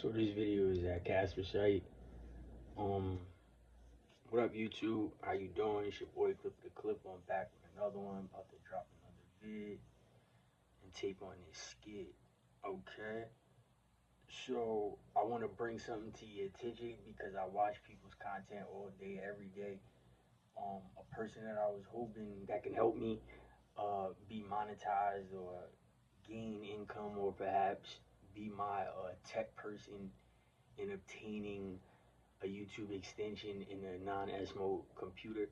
So this video is at Casper site. Um, what up YouTube? How you doing? It's your boy Clip the Clip. I'm back with another one. About to drop another vid and tape on this skit. Okay. So I want to bring something to your attention because I watch people's content all day, every day. A person that I was hoping that can help me be monetized or gain income or perhaps be my tech person in obtaining a YouTube extension in a non-SMO computer.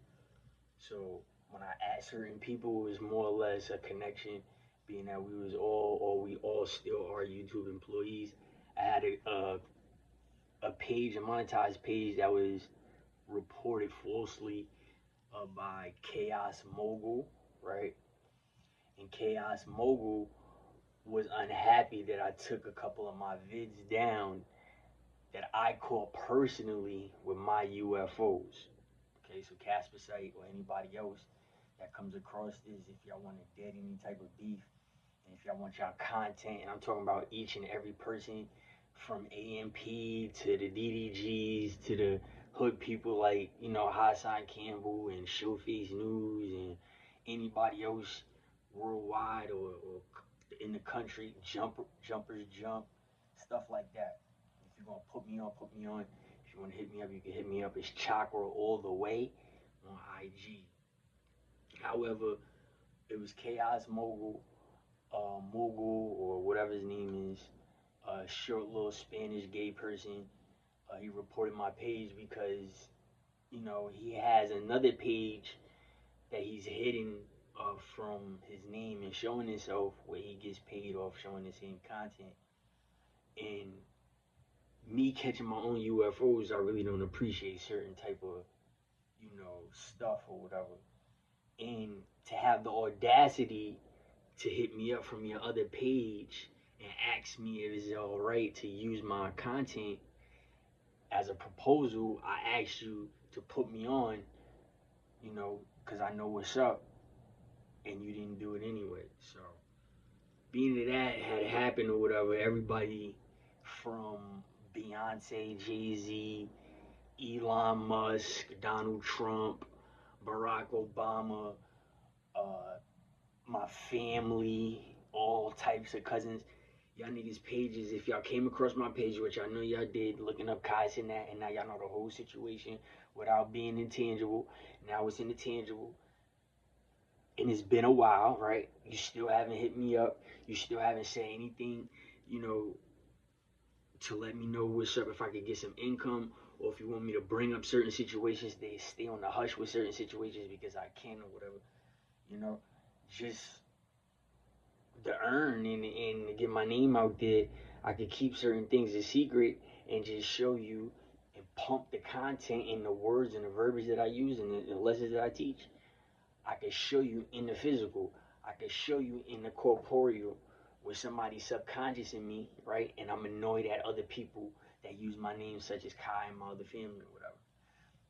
So when I asked certain people, it was more or less a connection, being that we was all, or we all still are YouTube employees. I had a page, a monetized page that was reported falsely by Chaos Mogul, right? And Chaos Mogul was unhappy that I took a couple of my vids down that I caught personally with my UFOs. Okay, so Casper Site or anybody else that comes across this, if y'all want to dead any type of beef, and if y'all want y'all content, and I'm talking about each and every person from AMP to the DDGs to the hood people like, Hassan Campbell and Showface News and anybody else worldwide or in the country, jumpers jump, stuff like that. If you're gonna put me on, put me on. If you wanna hit me up, you can hit me up. It's Chakra all the way on IG. However, it was Chaos Mogul or whatever his name is, a short little Spanish gay person. He reported my page because he has another page that he's hidden from his name and showing himself where he gets paid off showing the same content. And me catching my own UFOs, I really don't appreciate certain type of stuff or whatever. And to have the audacity to hit me up from your other page and ask me if it's all right to use my content as a proposal, I asked you to put me on, because I know what's up, and you didn't do it anyway. So, being that had happened or whatever, everybody from Beyonce, Jay-Z, Elon Musk, Donald Trump, Barack Obama, uh, my family, all types of cousins. Y'all niggas pages, if y'all came across my page, which I know y'all did, looking up Kais and that, and now y'all know the whole situation without being intangible. Now it's in the tangible. And it's been a while, right? You still haven't hit me up. You still haven't said anything, to let me know what's up, if I could get some income, or if you want me to bring up certain situations, they stay on the hush with certain situations because I can or whatever. Just to earn and get my name out there, I could keep certain things a secret and just show you and pump the content in the words and the verbiage that I use and the lessons that I teach. I could show you in the physical. I could show you in the corporeal with somebody's subconscious in me, right? And I'm annoyed at other people that use my name, such as Kai and my other family or whatever.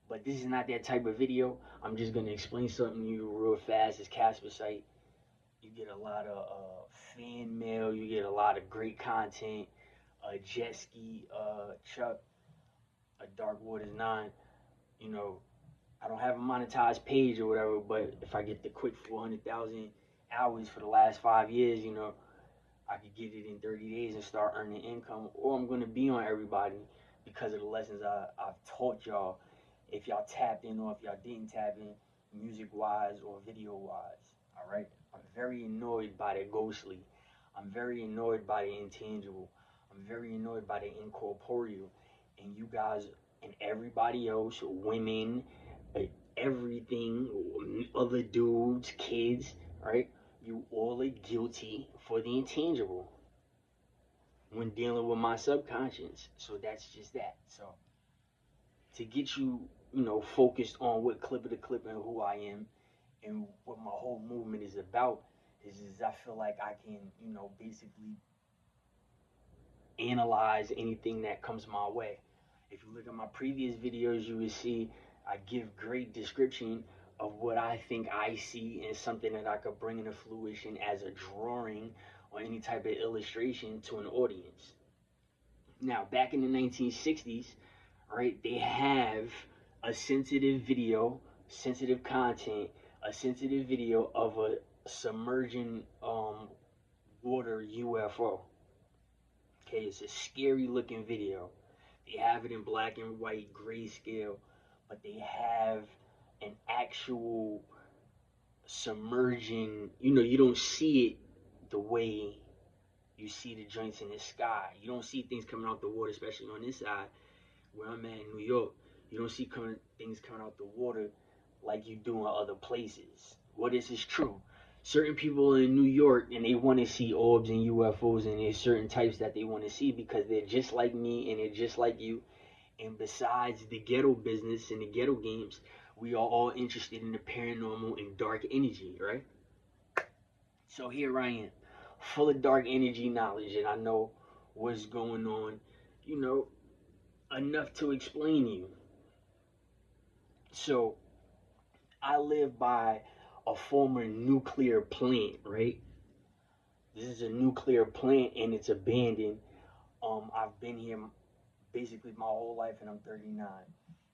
But this is not that type of video. I'm just gonna explain something to you real fast. It's Casper site. You get a lot of fan mail. You get a lot of great content. Jet ski, Chuck, a Dark Waters 9. You know, I don't have a monetized page or whatever, but if I get the quick 400,000 hours for the last 5 years, I could get it in 30 days and start earning income. Or I'm going to be on everybody because of the lessons I've taught y'all. If y'all tapped in or if y'all didn't tap in, music wise or video wise. All right. I'm very annoyed by the ghostly. I'm very annoyed by the intangible. I'm very annoyed by the incorporeal. And you guys and everybody else, women, uh, everything, other dudes, kids, right? You all are guilty for the intangible when dealing with my subconscious. So that's just that. So to get you, focused on what Clip of the Clip and who I am and what my whole movement is about is I feel like I can, basically analyze anything that comes my way. If you look at my previous videos, you will see I give great description of what I think I see and something that I could bring into fruition as a drawing or any type of illustration to an audience. Now, back in the 1960s, right, they have a sensitive video, sensitive content, a sensitive video of a submerging water UFO. Okay, it's a scary looking video. They have it in black and white grayscale, but they have an actual submerging, you don't see it the way you see the joints in the sky. You don't see things coming out the water, especially on this side where I'm at in New York. You don't see things coming out the water like you do in other places. Well, this is true. Certain people in New York and they want to see orbs and UFOs, and there's certain types that they want to see because they're just like me and they're just like you. And besides the ghetto business and the ghetto games, we are all interested in the paranormal and dark energy, right? So here I am, full of dark energy knowledge, and I know what's going on, you know, enough to explain to you. So I live by a former nuclear plant, right? This is a nuclear plant and it's abandoned. I've been here basically my whole life and I'm 39.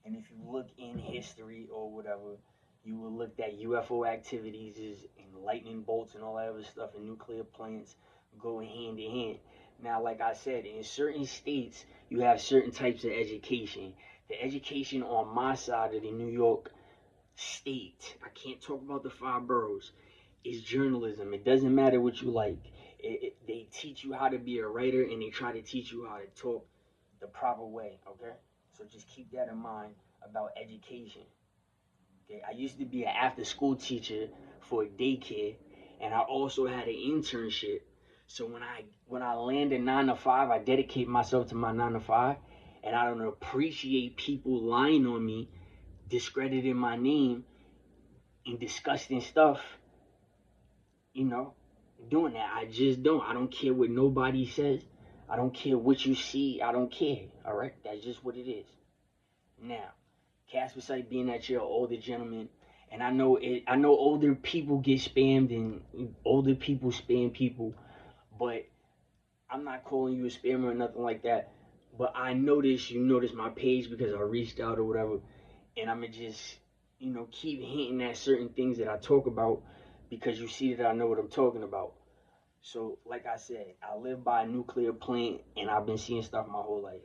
And if you look in history or whatever, you will look at UFO activities and lightning bolts and all that other stuff, and nuclear plants go hand in hand. Now, like I said, in certain states, you have certain types of education. The education on my side of the New York state, I can't talk about the 5 boroughs, is journalism. It doesn't matter what you like. They teach you how to be a writer and they try to teach you how to talk the proper way, okay? So just keep that in mind about education. Okay, I used to be an after-school teacher for a daycare, and I also had an internship. So when I land a 9 to 5, I dedicate myself to my 9 to 5, and I don't appreciate people lying on me, discrediting my name, and disgusting stuff. Doing that. I just don't. I don't care what nobody says. I don't care what you see. I don't care. All right, that's just what it is. Now, Casper Site, being that you're an older gentleman, and I know older people get spammed and older people spam people, but I'm not calling you a spammer or nothing like that. But I noticed you noticed my page because I reached out or whatever, and I'ma just keep hinting at certain things that I talk about because you see that I know what I'm talking about. So, like I said, I live by a nuclear plant and I've been seeing stuff my whole life.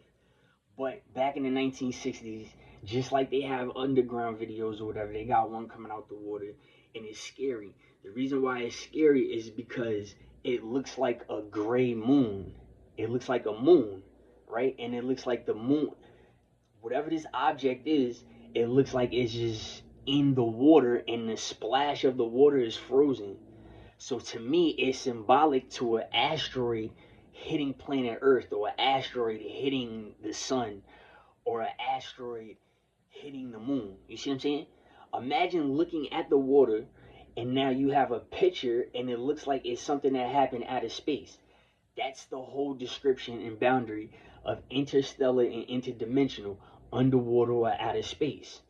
But back in the 1960s, just like they have underground videos or whatever, they got one coming out the water and it's scary. The reason why it's scary is because it looks like a gray moon. It looks like a moon, right? And it looks like the moon, whatever this object is, it looks like it's just in the water and the splash of the water is frozen. So to me, it's symbolic to an asteroid hitting planet Earth, or an asteroid hitting the sun, or an asteroid hitting the moon. You see what I'm saying? Imagine looking at the water and now you have a picture and it looks like it's something that happened out of space. That's the whole description and boundary of interstellar and interdimensional, underwater or outer space.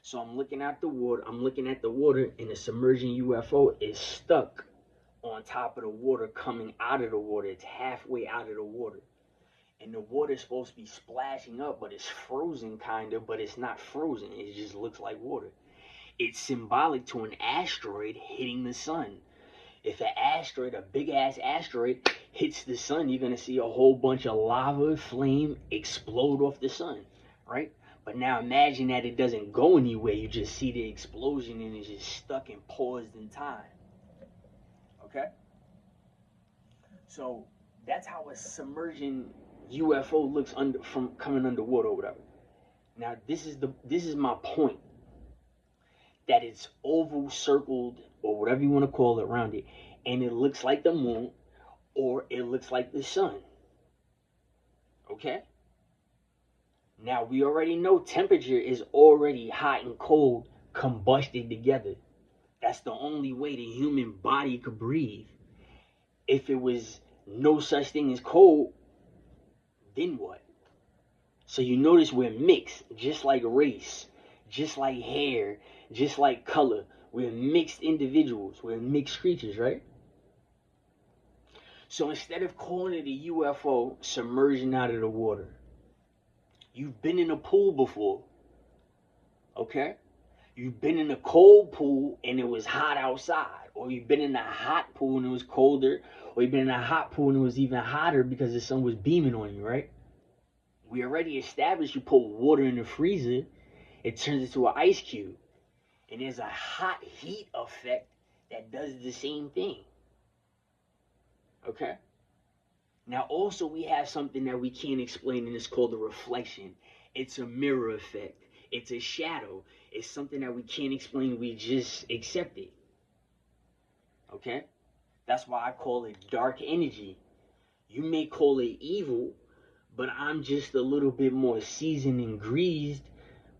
So I'm looking at the water, and the submerging UFO is stuck on top of the water, coming out of the water. It's halfway out of the water. And the water is supposed to be splashing up, but it's frozen kind of, but it's not frozen. It just looks like water. It's symbolic to an asteroid hitting the sun. If an asteroid, a big ass asteroid, hits the sun, you're going to see a whole bunch of lava, flame explode off the sun, right? But now imagine that it doesn't go anywhere. You just see the explosion and it's just stuck and paused in time. Okay? So that's how a submerging UFO looks from coming underwater or whatever. Now this is my point. That it's oval circled or whatever you want to call it around it, and it looks like the moon or it looks like the sun. Okay? Now we already know temperature is already hot and cold combusted together. That's the only way the human body could breathe. If it was no such thing as cold, then what? So you notice we're mixed, just like race, just like hair, just like color. We're mixed individuals. We're mixed creatures, right? So instead of calling it a UFO submerging out of the water, you've been in a pool before, okay? You've been in a cold pool and it was hot outside, or you've been in a hot pool and it was colder, or you've been in a hot pool and it was even hotter because the sun was beaming on you, right? We already established you put water in the freezer, it turns into an ice cube. And there's a hot heat effect that does the same thing. Okay? Now also we have something that we can't explain, and it's called a reflection. It's a mirror effect. It's a shadow. It's something that we can't explain. We just accept it. Okay? That's why I call it dark energy. You may call it evil, but I'm just a little bit more seasoned and greased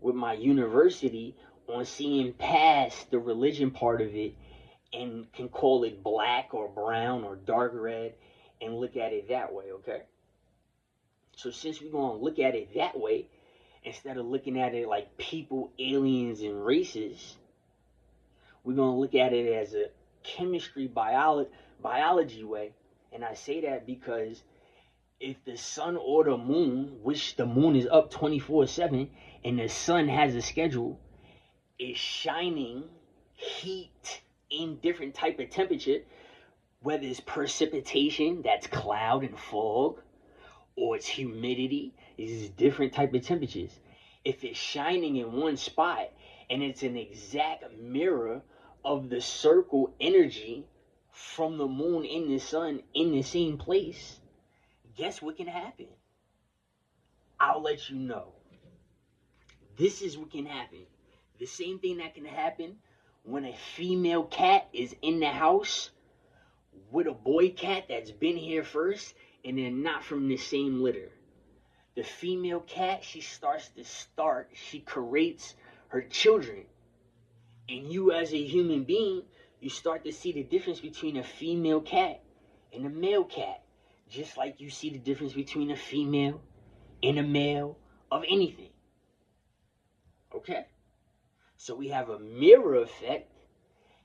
with my university on seeing past the religion part of it, and can call it black or brown or dark red and look at it that way, okay? So since we're going to look at it that way, instead of looking at it like people, aliens, and races, we're going to look at it as a chemistry, biology way. And I say that because if the sun or the moon, which the moon is up 24/7, and the sun has a schedule, is shining heat in different type of temperature, whether it's precipitation, that's cloud and fog, or it's humidity, is different type of temperatures. If it's shining in one spot and it's an exact mirror of the circle energy from the moon and the sun in the same place, guess what can happen? I'll let you know. This is what can happen. The same thing that can happen when a female cat is in the house with a boy cat that's been here first and they're not from the same litter. The female cat, she creates her children. And you as a human being, you start to see the difference between a female cat and a male cat. Just like you see the difference between a female and a male of anything. Okay? So we have a mirror effect,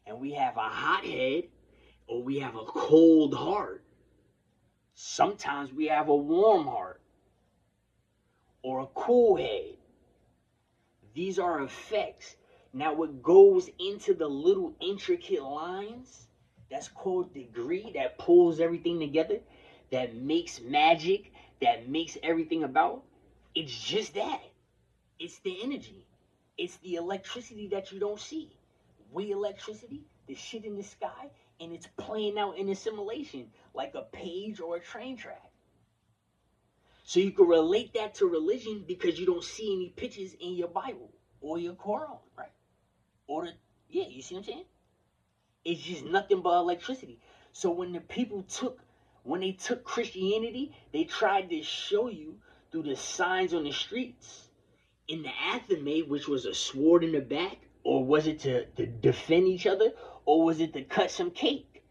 and we have a hot head, or we have a cold heart. Sometimes we have a warm heart, or a cool head. These are effects. Now what goes into the little intricate lines, that's called degree, that pulls everything together, that makes magic, that makes everything about, it's just that. It's the energy. It's the electricity that you don't see. We electricity, the shit in the sky, and it's playing out in a simulation like a page or a train track. So you can relate that to religion because you don't see any pictures in your Bible or your Quran, right? You see what I'm saying? It's just nothing but electricity. So when they took Christianity, they tried to show you through the signs on the streets. In the athame, which was a sword in the back, or was it to defend each other, or was it to cut some cake?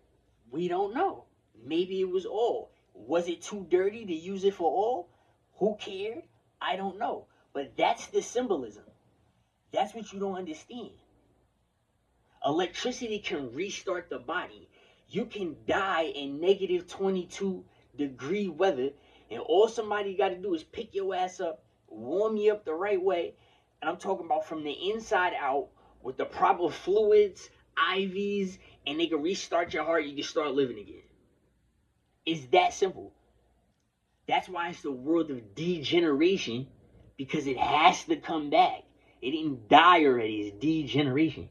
We don't know. Maybe it was all. Was it too dirty to use it for all? Who cared? I don't know. But that's the symbolism. That's what you don't understand. Electricity can restart the body. You can die in negative 22-degree weather, and all somebody got to do is pick your ass up, warm you up the right way, and I'm talking about from the inside out with the proper fluids, IVs, and they can restart your heart. You can start living again. It's that simple. That's why it's the world of degeneration, because it has to come back. It didn't die already. It's degeneration.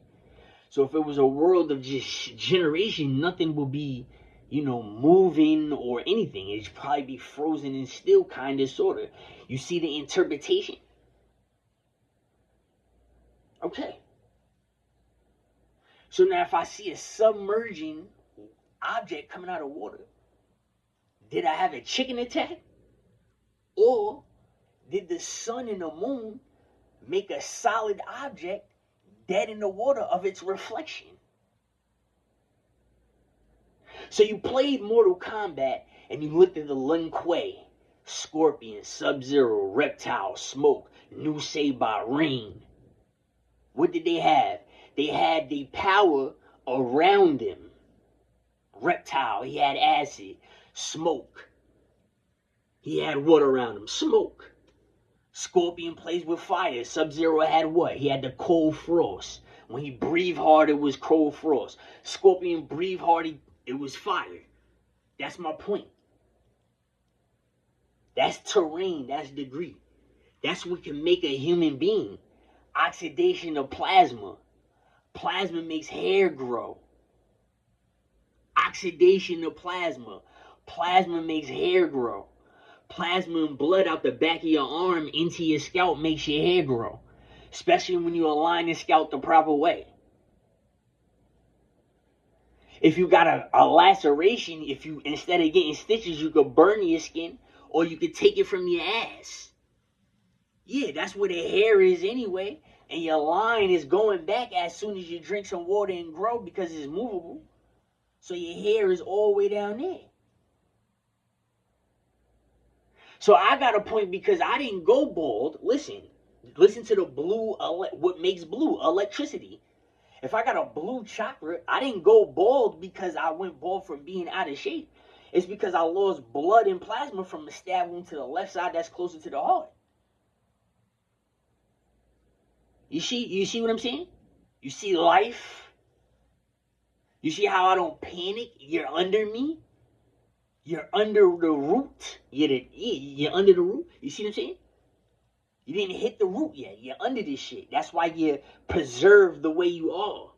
So if it was a world of just generation, nothing will be, moving or anything. It'd probably be frozen and still, kind of, sort of. You see the interpretation? Okay. So now if I see a submerging object coming out of water, did I have a chicken attack? Or did the sun and the moon make a solid object dead in the water of its reflection? So you played Mortal Kombat and you looked at the Lin Kuei, Scorpion, Sub-Zero, Reptile, Smoke, New Saibot, Rain. What did they have? They had the power around them. Reptile, he had acid. Smoke. He had what around him? Smoke. Scorpion plays with fire. Sub-Zero had what? He had the cold frost. When he breathed hard, it was cold frost. Scorpion breathed hard, it was fire. That's my point. That's terrain. That's degree. That's what can make a human being. Oxidation of plasma. Plasma makes hair grow. Oxidation of plasma. Plasma makes hair grow. Plasma and blood out the back of your arm into your scalp makes your hair grow. Especially when you align your scalp the proper way. If you got a laceration, if you, instead of getting stitches, you could burn your skin, or you could take it from your ass. Yeah, that's where the hair is anyway. And your line is going back as soon as you drink some water and grow, because it's movable. So your hair is all the way down there. So I got a point because I didn't go bald. Listen to the blue, what makes blue? Electricity. If I got a blue chakra, I didn't go bald because I went bald from being out of shape. It's because I lost blood and plasma from a stab wound to the left side that's closer to the heart. You see what I'm saying? You see life? You see how I don't panic? You're under me. You're under the root. You're under the root. You see what I'm saying? You didn't hit the root yet. You're under this shit. That's why you preserve the way you are.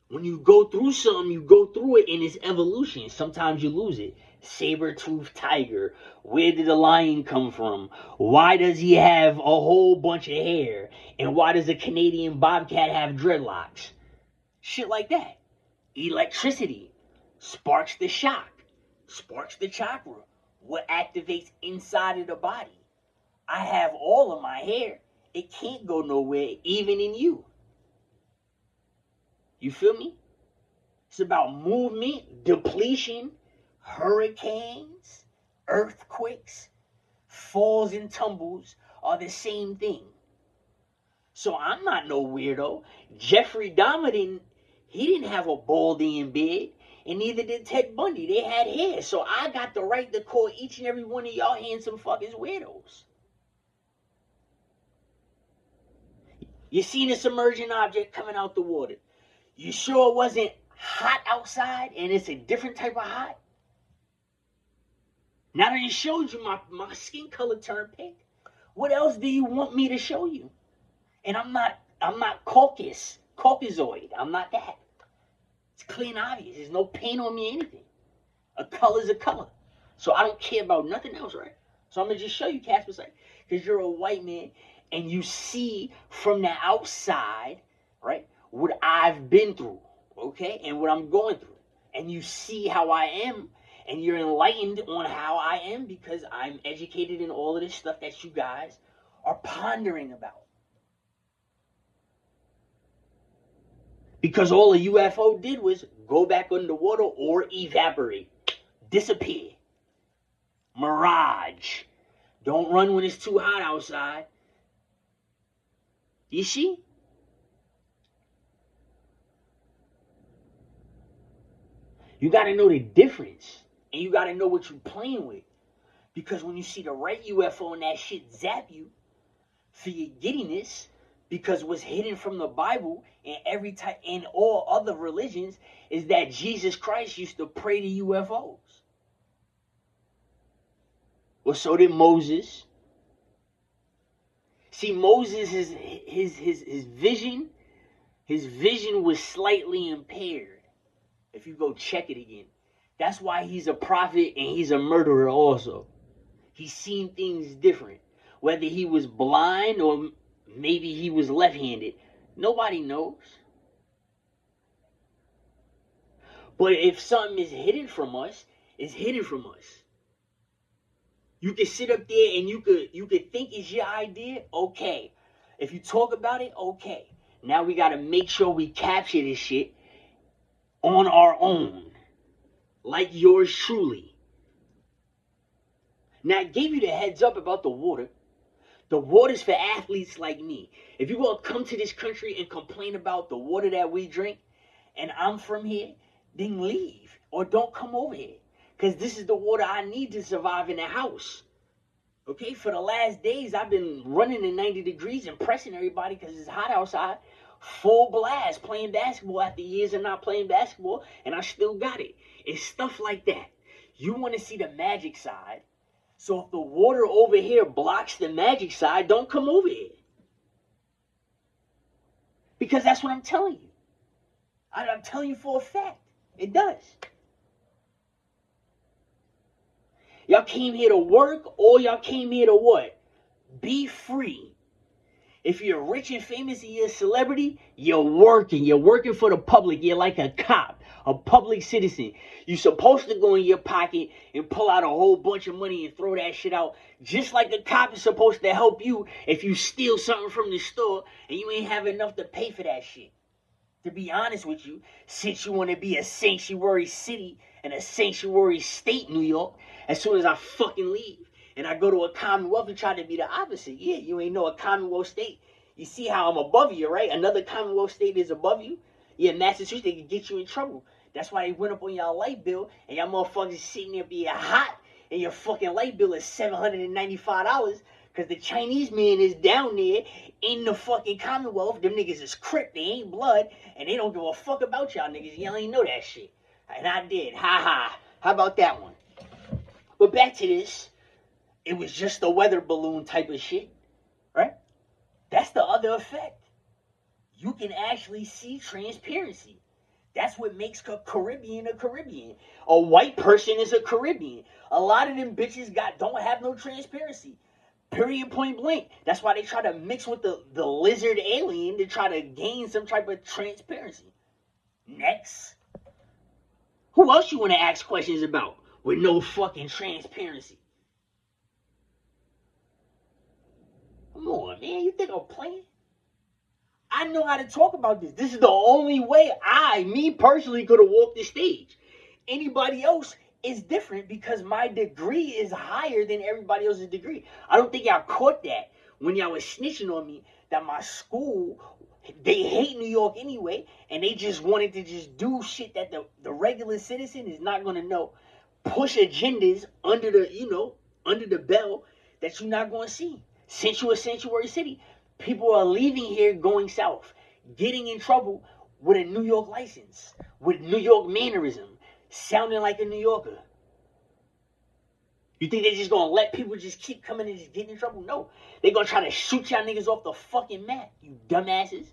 When you go through something, you go through it in its evolution. Sometimes you lose it. Saber-toothed tiger. Where did the lion come from? Why does he have a whole bunch of hair? And why does a Canadian bobcat have dreadlocks? Shit like that. Electricity. Sparks the shock. Sparks the chakra. What activates inside of the body. I have all of my hair. It can't go nowhere, even in you. You feel me? It's about movement, depletion, hurricanes, earthquakes, falls and tumbles are the same thing. So I'm not no weirdo. Jeffrey Dahmer he didn't have a Baldian beard, and neither did Ted Bundy. They had hair. So I got the right to call each and every one of y'all handsome fuckers weirdos. You seen a submerging object coming out the water. You sure it wasn't hot outside and it's a different type of hot? Now that I showed you my skin color turned pink, what else do you want me to show you? And I'm not Caucasoid. I'm not that. It's clean obvious. There's no paint on me or anything. A color's a color. So I don't care about nothing else, right? So I'm going to just show you, Casper, because you're a white man and you see from the outside, right, what I've been through, okay, and what I'm going through. And you see how I am, and you're enlightened on how I am because I'm educated in all of this stuff that you guys are pondering about. Because all a UFO did was go back underwater or evaporate, disappear. Mirage. Don't run when it's too hot outside. You see? You got to know the difference. And you got to know what you're playing with. Because when you see the right UFO and that shit zap you for your giddiness, because what's hidden from the Bible and every type and all other religions is that Jesus Christ used to pray to UFOs. Well, so did Moses. See, Moses, his vision was slightly impaired. If you go check it again. That's why he's a prophet and he's a murderer also. He's seen things different. Whether he was blind or maybe he was left-handed. Nobody knows. But if something is hidden from us, it's hidden from us. You can sit up there and you could think it's your idea, okay. If you talk about it, okay. Now we got to make sure we capture this shit on our own. Like yours truly. Now I gave you the heads up about the water. The water's for athletes like me. If you want to come to this country and complain about the water that we drink, and I'm from here, then leave. Or don't come over here. Because this is the water I need to survive in the house. Okay, for the last days, I've been running in 90 degrees and pressing everybody because it's hot outside. Full blast, playing basketball after years of not playing basketball, and I still got it. It's stuff like that. You want to see the magic side. So if the water over here blocks the magic side, don't come over here. Because that's what I'm telling you. I'm telling you for a fact. It does. Y'all came here to work, or y'all came here to what? Be free. If you're rich and famous and you're a celebrity, you're working. You're working for the public. You're like a cop, a public citizen. You're supposed to go in your pocket and pull out a whole bunch of money and throw that shit out. Just like a cop is supposed to help you if you steal something from the store and you ain't have enough to pay for that shit. To be honest with you, since you want to be a sanctuary city and a sanctuary state, New York, as soon as I fucking leave and I go to a Commonwealth and try to be the opposite, yeah, you ain't know a Commonwealth state. You see how I'm above you, right? Another Commonwealth state is above you. Yeah, Massachusetts, they can get you in trouble. That's why they went up on y'all light bill and y'all motherfuckers sitting there being hot and your fucking light bill is $795 because the Chinese man is down there in the fucking Commonwealth. Them niggas is Crip, they ain't blood, and they don't give a fuck about y'all niggas. Y'all ain't know that shit. And I did. Ha ha. How about that one? But back to this. It was just a weather balloon type of shit, right? That's the other effect. You can actually see transparency. That's what makes a Caribbean a Caribbean. A white person is a Caribbean. A lot of them bitches don't have no transparency. Period, point blank. That's why they try to mix with the lizard alien to try to gain some type of transparency. Next. Who else you want to ask questions about with no fucking transparency? Come on, man. You think I'm playing? I know how to talk about this. This is the only way me personally, could have walked the stage. Anybody else is different because my degree is higher than everybody else's degree. I don't think y'all caught that when y'all was snitching on me that my school, they hate New York anyway, and they just wanted to just do shit that the regular citizen is not going to know. Push agendas under the bell that you're not going to see. Since you're a sanctuary city, people are leaving here going south, getting in trouble with a New York license, with New York mannerism, sounding like a New Yorker. You think they're just going to let people just keep coming and just getting in trouble? No. They're going to try to shoot y'all niggas off the fucking map, you dumbasses.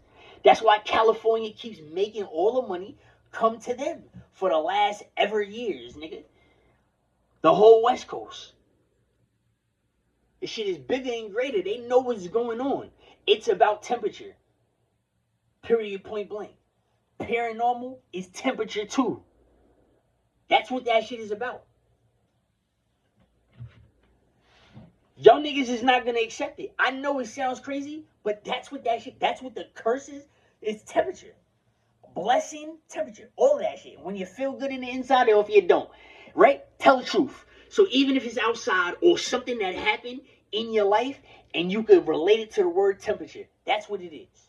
That's why California keeps making all the money come to them for the last ever years, nigga. The whole West Coast. This shit is bigger and greater. They know what's going on. It's about temperature. Period, point blank. Paranormal is temperature too. That's what that shit is about. Y'all niggas is not gonna accept it. I know it sounds crazy, but that's what the curse is. It's temperature. Blessing, temperature. All of that shit. When you feel good in the inside or if you don't. Right? Tell the truth. So even if it's outside or something that happened in your life and you could relate it to the word temperature, that's what it is.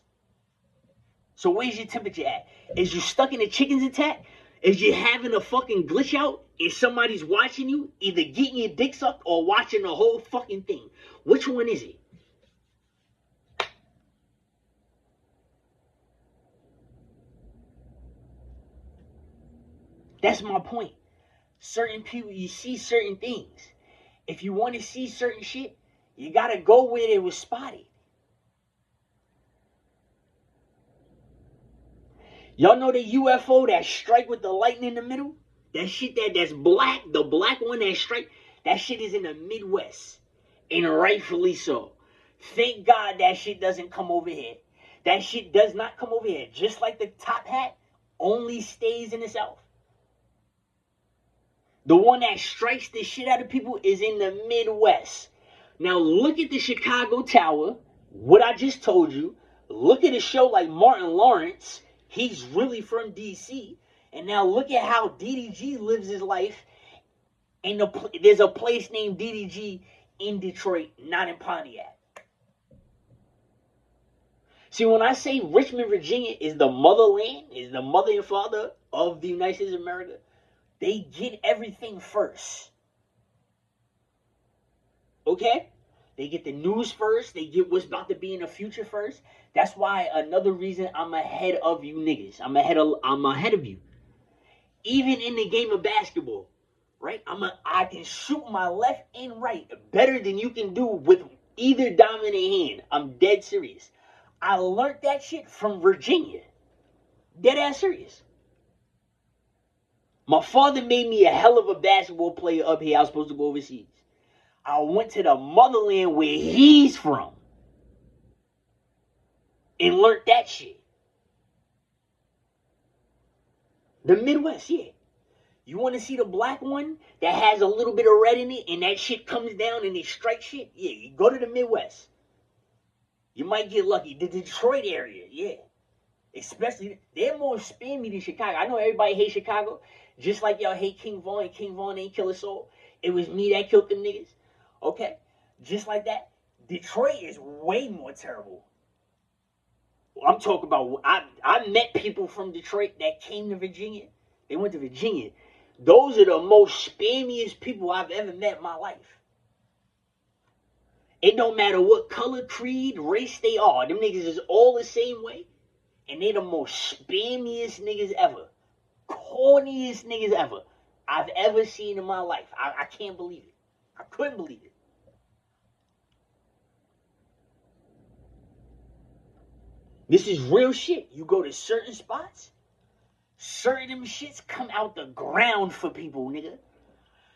So where's your temperature at? Is you stuck in a chicken's attack? Is you having a fucking glitch out? Is somebody's watching you, either getting your dick sucked or watching the whole fucking thing? Which one is it? That's my point. Certain people, you see certain things. If you want to see certain shit, you got to go where it was spotted. Y'all know the UFO that strike with the lightning in the middle? That shit that's black, the black one that strike, that shit is in the Midwest. And rightfully so. Thank God that shit doesn't come over here. That shit does not come over here. Just like the top hat only stays in the South. The one that strikes the shit out of people is in the Midwest. Now look at the Chicago Tower, what I just told you. Look at a show like Martin Lawrence. He's really from D.C. And now look at how DDG lives his life. And there's a place named DDG in Detroit, not in Pontiac. See, when I say Richmond, Virginia is the motherland, is the mother and father of the United States of America, They get everything first. Okay? They get the news first. They get what's about to be in the future first. That's why another reason I'm ahead of you niggas. I'm ahead of you. Even in the game of basketball, right? I can shoot my left and right better than you can do with either dominant hand. I'm dead serious. I learned that shit from Virginia. Dead ass serious. My father made me a hell of a basketball player up here. I was supposed to go overseas. I went to the motherland where he's from and learned that shit. The Midwest, yeah. You want to see the black one that has a little bit of red in it and that shit comes down and they strike shit? Yeah, you go to the Midwest. You might get lucky. The Detroit area, yeah. Especially, they're more spammy than Chicago. I know everybody hates Chicago. Just like y'all hate King Von and King Von ain't kill a soul. It was me that killed them niggas. Okay? Just like that. Detroit is way more terrible. I'm talking about, I met people from Detroit that came to Virginia. They went to Virginia. Those are the most spammiest people I've ever met in my life. It don't matter what color, creed, race they are. Them niggas is all the same way. And they the most spammiest niggas ever. Corniest niggas ever I've ever seen in my life. I can't believe it. I couldn't believe it. This is real shit. You go to certain spots, certain shits come out the ground for people, nigga.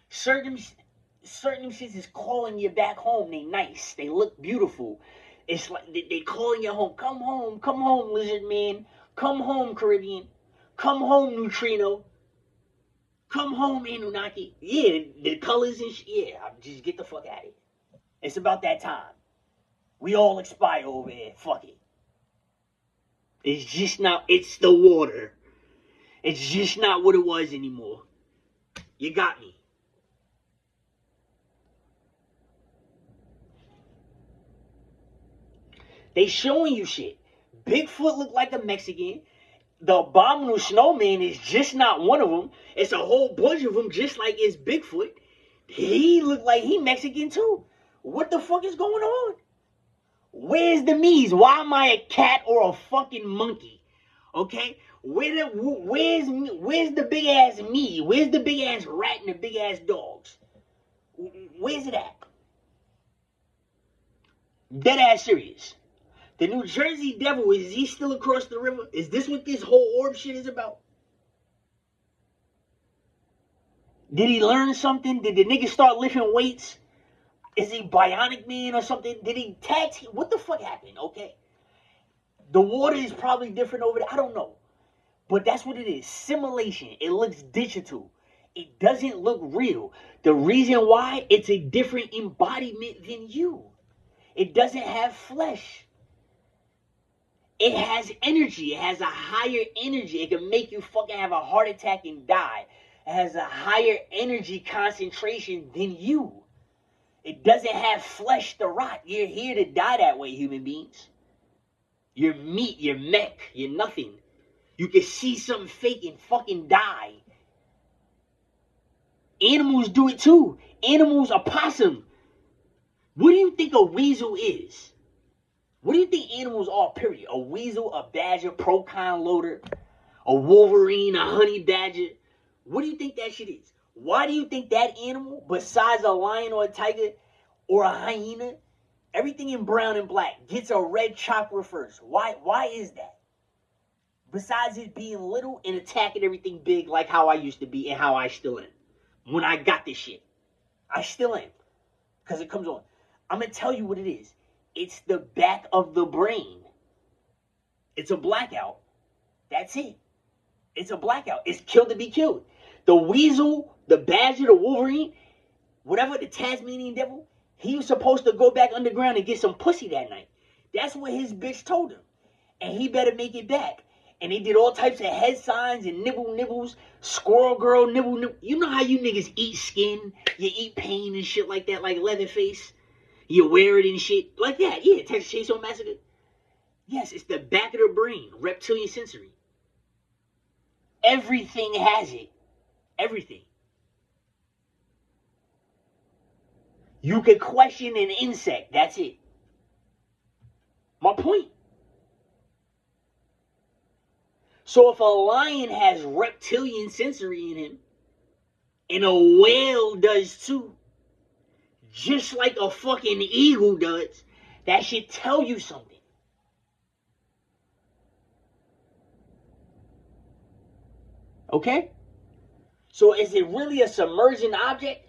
Certain shits is calling you back home. They nice. They look beautiful. It's like they calling you home. Come home, lizard man. Come home, Caribbean. Come home, Neutrino. Come home, Anunnaki. Yeah, the colors and shit. Yeah, just get the fuck out of here. It's about that time. We all expire over here. Fuck it. It's just not, it's the water. It's just not what it was anymore. You got me. They showing you shit. Bigfoot look like a Mexican. The abominable snowman is just not one of them. It's a whole bunch of them just like it's Bigfoot. He look like he Mexican too. What the fuck is going on? Where's the me's? Why am I a cat or a fucking monkey? Okay? Where's the big ass me? Where's the big ass rat and the big ass dogs? Where's it at? Dead ass serious. The New Jersey Devil, is he still across the river? Is this what this whole orb shit is about? Did he learn something? Did the nigga start lifting weights? Is he Bionic Man or something? Did he tag team? What the fuck happened? Okay. The water is probably different over there. I don't know. But that's what it is. Simulation. It looks digital. It doesn't look real. The reason why, it's a different embodiment than you. It doesn't have flesh. It has energy. It has a higher energy. It can make you fucking have a heart attack and die. It has a higher energy concentration than you. It doesn't have flesh to rot. You're here to die that way, human beings. You're meat, you're mech, you're nothing. You can see something fake and fucking die. Animals do it too. Animals, a possum. What do you think a weasel is? What do you think animals are, period? A weasel, a badger, procon loader, a wolverine, a honey badger. What do you think that shit is? Why do you think that animal, besides a lion or a tiger or a hyena, everything in brown and black, gets a red chakra first? Why is that? Besides it being little and attacking everything big like how I used to be and how I still am. When I got this shit. I still am. Because it comes on. I'm going to tell you what it is. It's the back of the brain. It's a blackout. That's it. It's a blackout. It's killed to be killed. The weasel, the badger, the wolverine, whatever, the Tasmanian devil, he was supposed to go back underground and get some pussy that night. That's what his bitch told him. And he better make it back. And they did all types of head signs and nibbles, squirrel girl, nibble. You know how you niggas eat skin? You eat pain and shit like that, like Leatherface? You wear it and shit like that. Yeah, Texas Chainsaw Massacre. Yes, it's the back of the brain, reptilian sensory. Everything has it. Everything. You could question an insect. That's it. My point. So if a lion has reptilian sensory in him, and a whale does too, just like a fucking eagle does, that should tell you something. Okay? So is it really a submerging object?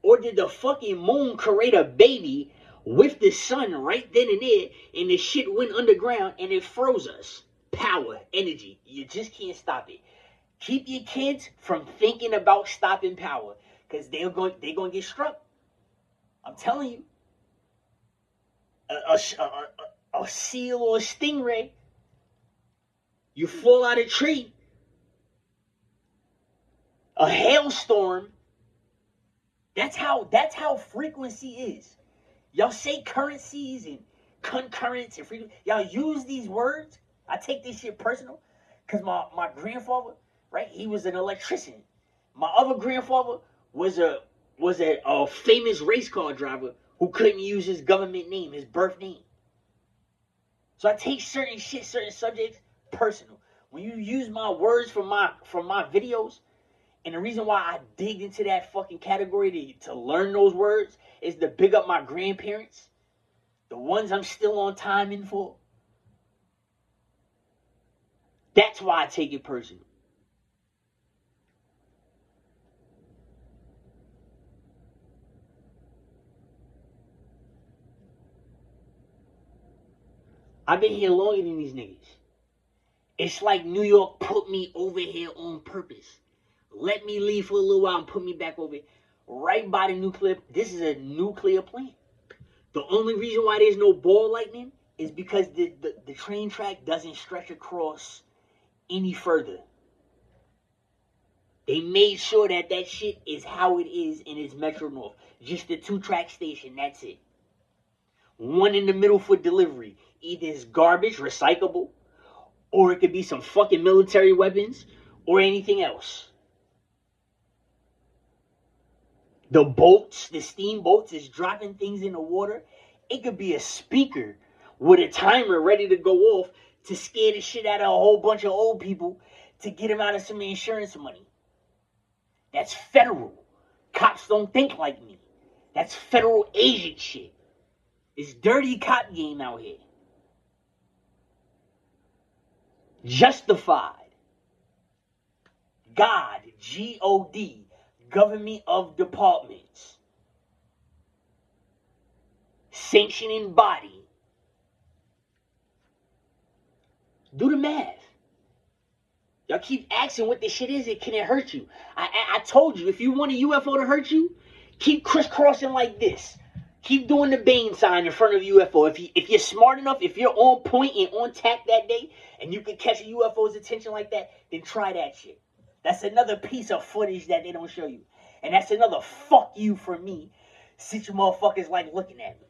Or did the fucking moon create a baby with the sun right then and there, and the shit went underground and it froze us? Power, energy. You just can't stop it. Keep your kids from thinking about stopping power, because they're going to get struck. I'm telling you. A seal or a stingray, you fall out of a tree, a hailstorm. That's how frequency is. Y'all say currencies and concurrence and frequency. Y'all use these words. I take this shit personal, because my grandfather, right, he was an electrician. My other grandfather was a famous race car driver who couldn't use his government name, his birth name. So I take certain subjects personal. When you use my words from my videos, and the reason why I dig into that fucking category to learn those words is to big up my grandparents, the ones I'm still on timing for. That's why I take it personal. I've been here longer than these niggas. It's like New York put me over here on purpose. Let me leave for a little while and put me back over here. Right by the nuclear. This is a nuclear plant. The only reason why there's no ball lightning is because the train track doesn't stretch across any further. They made sure that shit is how it is in its Metro North. Just the 2-track station, that's it. One in the middle for delivery. Either it's garbage, recyclable, or it could be some fucking military weapons, or anything else. The boats, the steamboats is dropping things in the water. It could be a speaker with a timer ready to go off to scare the shit out of a whole bunch of old people to get them out of some insurance money. That's federal. Cops don't think like me. That's federal agent shit. It's dirty cop game out here. Justified. God, G-O-D, government of departments. Sanctioning body. Do the math. Y'all keep asking what this shit is. Can it hurt you? I told you, if you want a UFO to hurt you, keep crisscrossing like this. Keep doing the Bane sign in front of a UFO. If you're smart enough, if you're on point and on tack that day, and you can catch a UFO's attention like that, then try that shit. That's another piece of footage that they don't show you. And that's another fuck you from me, since you motherfuckers like looking at me.